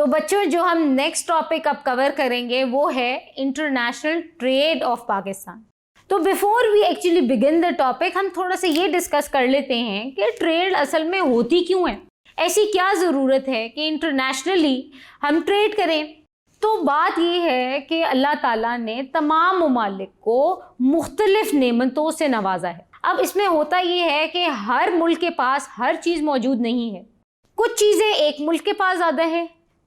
تو بچوں جو ہم نیکسٹ ٹاپک اب کور کریں گے وہ ہے انٹرنیشنل ٹریڈ آف پاکستان. تو before we actually begin the topic ہم تھوڑا سا یہ ڈسکس کر لیتے ہیں کہ ٹریڈ اصل میں ہوتی کیوں ہے, ایسی کیا ضرورت ہے کہ انٹرنیشنلی ہم ٹریڈ کریں. تو بات یہ ہے کہ اللہ تعالیٰ نے تمام ممالک کو مختلف نعمتوں سے نوازا ہے. اب اس میں ہوتا یہ ہے کہ ہر ملک کے پاس ہر چیز موجود نہیں ہے. کچھ چیزیں ایک ملک کے پاس زیادہ ہے,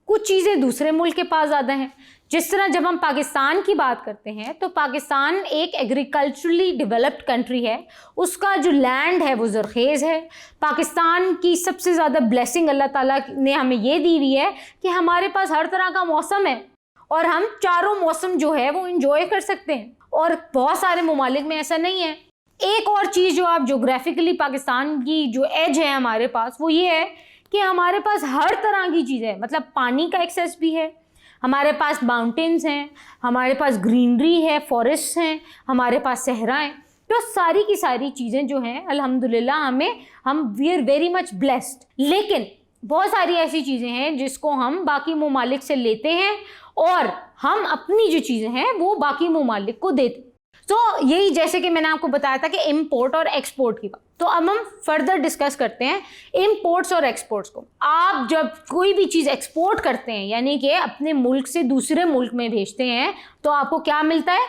کچھ چیزیں دوسرے ملک کے پاس زیادہ ہیں. جس طرح جب ہم پاکستان کی بات کرتے ہیں تو پاکستان ایک ایگریکلچرلی ڈیولپڈ کنٹری ہے, اس کا جو لینڈ ہے وہ زرخیز ہے. پاکستان کی سب سے زیادہ بلیسنگ اللہ تعالیٰ نے ہمیں یہ دی ہوئی ہے کہ ہمارے پاس ہر طرح کا موسم ہے اور ہم چاروں موسم جو ہے وہ انجوائے کر سکتے ہیں, اور بہت سارے ممالک میں ایسا نہیں ہے. ایک اور چیز جو آپ جغرافیکلی پاکستان کی جو ایج ہے ہمارے پاس وہ یہ ہے کہ ہمارے پاس ہر طرح کی چیزیں, مطلب پانی کا ایکسیس بھی ہے, ہمارے پاس ماؤنٹینز ہیں, ہمارے پاس گرینری ہے, فارسٹ ہیں, ہمارے پاس صحرا ہیں. تو ساری کی ساری چیزیں جو ہیں الحمدللہ ہم we are very much blessed. لیکن بہت ساری ایسی چیزیں ہیں جس کو ہم باقی ممالک سے لیتے ہیں اور ہم اپنی جو چیزیں ہیں وہ باقی ممالک کو دیتے ہیں. تو یہی جیسے کہ میں نے آپ کو بتایا تھا کہ امپورٹ اور ایکسپورٹ کی بات, تو اب ہم فردر ڈسکس کرتے ہیں امپورٹس اور ایکسپورٹس کو. آپ جب کوئی بھی چیز ایکسپورٹ کرتے ہیں یعنی کہ اپنے ملک سے دوسرے ملک میں بھیجتے ہیں تو آپ کو کیا ملتا ہے؟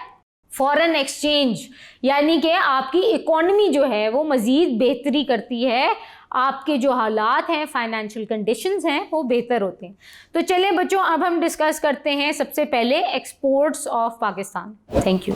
فورن ایکسچینج, یعنی کہ آپ کی اکانومی جو ہے وہ مزید بہتری کرتی ہے, آپ کے جو حالات ہیں فائنینشیل کنڈیشنز ہیں وہ بہتر ہوتے ہیں. تو چلیں بچوں اب ہم ڈسکس کرتے ہیں سب سے پہلے exports of Pakistan. Thank you.